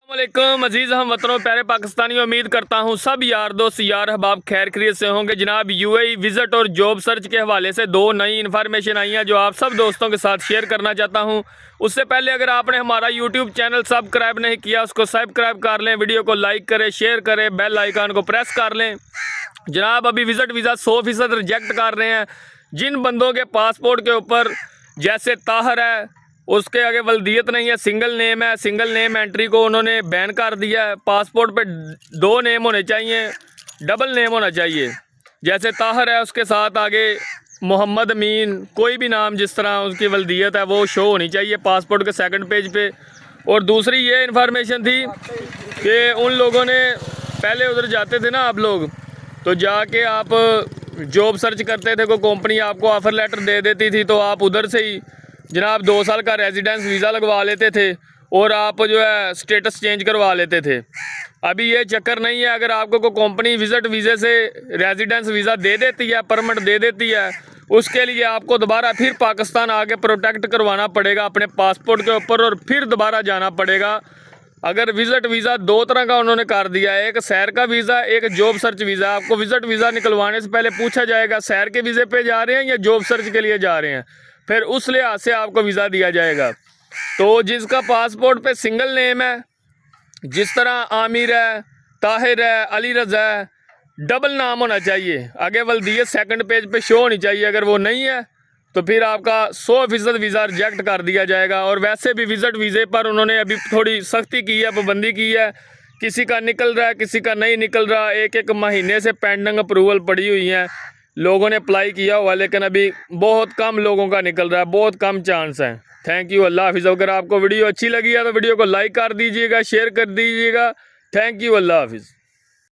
वालेकुम अजीज़ हम वतनों प्यारे पाकिस्तानी, उम्मीद करता हूँ सब यार दोस्त यार अहबाब खैर खैरियत से होंगे। जनाब यूएई विज़िट और जॉब सर्च के हवाले से दो नई इन्फॉर्मेशन आई हैं जो आप सब दोस्तों के साथ शेयर करना चाहता हूँ। उससे पहले अगर आपने हमारा यूट्यूब चैनल सब्सक्राइब नहीं किया उसको सब्सक्राइब कर लें, वीडियो को लाइक करें, शेयर करें, बेल आइकन को प्रेस कर लें। जनाब अभी विज़िट वीज़ा 100% रिजेक्ट कर रहे हैं। जिन बंदों के पासपोर्ट के ऊपर जैसे ताहर है उसके आगे वल्दियत नहीं है, सिंगल नेम है, सिंगल नेम एंट्री को उन्होंने बैन कर दिया है। पासपोर्ट पे 2 नेम होने चाहिए, डबल नेम होना चाहिए। जैसे ताहर है उसके साथ आगे मोहम्मद अमीन, कोई भी नाम जिस तरह उसकी वल्दियत है वो शो होनी चाहिए पासपोर्ट के सेकंड पेज पे। और दूसरी ये इन्फॉर्मेशन थी कि उन लोगों ने पहले उधर जाते थे ना आप लोग, तो जाके आप जॉब सर्च करते थे, कोई कंपनी आपको ऑफ़र लेटर दे देती थी तो आप उधर से ही जनाब 2 साल का रेजिडेंस वीज़ा लगवा लेते थे और आप जो है स्टेटस चेंज करवा लेते थे। अभी ये चक्कर नहीं है। अगर आपको कोई कंपनी विज़िट वीज़े से रेजिडेंस वीज़ा दे देती है, परमिट दे देती है, उसके लिए आपको दोबारा फिर पाकिस्तान आके प्रोटेक्ट करवाना पड़ेगा अपने पासपोर्ट के ऊपर और फिर दोबारा जाना पड़ेगा। अगर विज़िट वीज़ा 2 तरह का उन्होंने कर दिया है, एक सैर का वीज़ा, एक जॉब सर्च वीज़ा। आपको विज़िट वीज़ा निकलवाने से पहले पूछा जाएगा सैर के वीज़े पे जा रहे हैं या जॉब सर्च के लिए जा रहे हैं, फिर उस लिहाज से आपको वीज़ा दिया जाएगा। तो जिसका पासपोर्ट पे सिंगल नेम है, जिस तरह आमिर है, ताहिर है, अली रज़ा है, डबल नाम होना चाहिए, आगे वल्दियत सेकंड पेज पे शो होनी चाहिए। अगर वो नहीं है तो फिर आपका 100% वीज़ा रिजेक्ट कर दिया जाएगा। और वैसे भी विज़िट वीज़े पर उन्होंने अभी थोड़ी सख्ती की है, पाबंदी की है। किसी का निकल रहा है, किसी का नहीं निकल रहा। एक महीने से पेंडिंग अप्रूवल पड़ी हुई हैं, लोगों ने अप्लाई किया हुआ, लेकिन अभी बहुत कम लोगों का निकल रहा है, बहुत कम चांस है। थैंक यू, अल्लाह हाफिज़। अगर आपको वीडियो अच्छी लगी है तो वीडियो को लाइक कर दीजिएगा, शेयर कर दीजिएगा। थैंक यू, अल्लाह हाफिज़।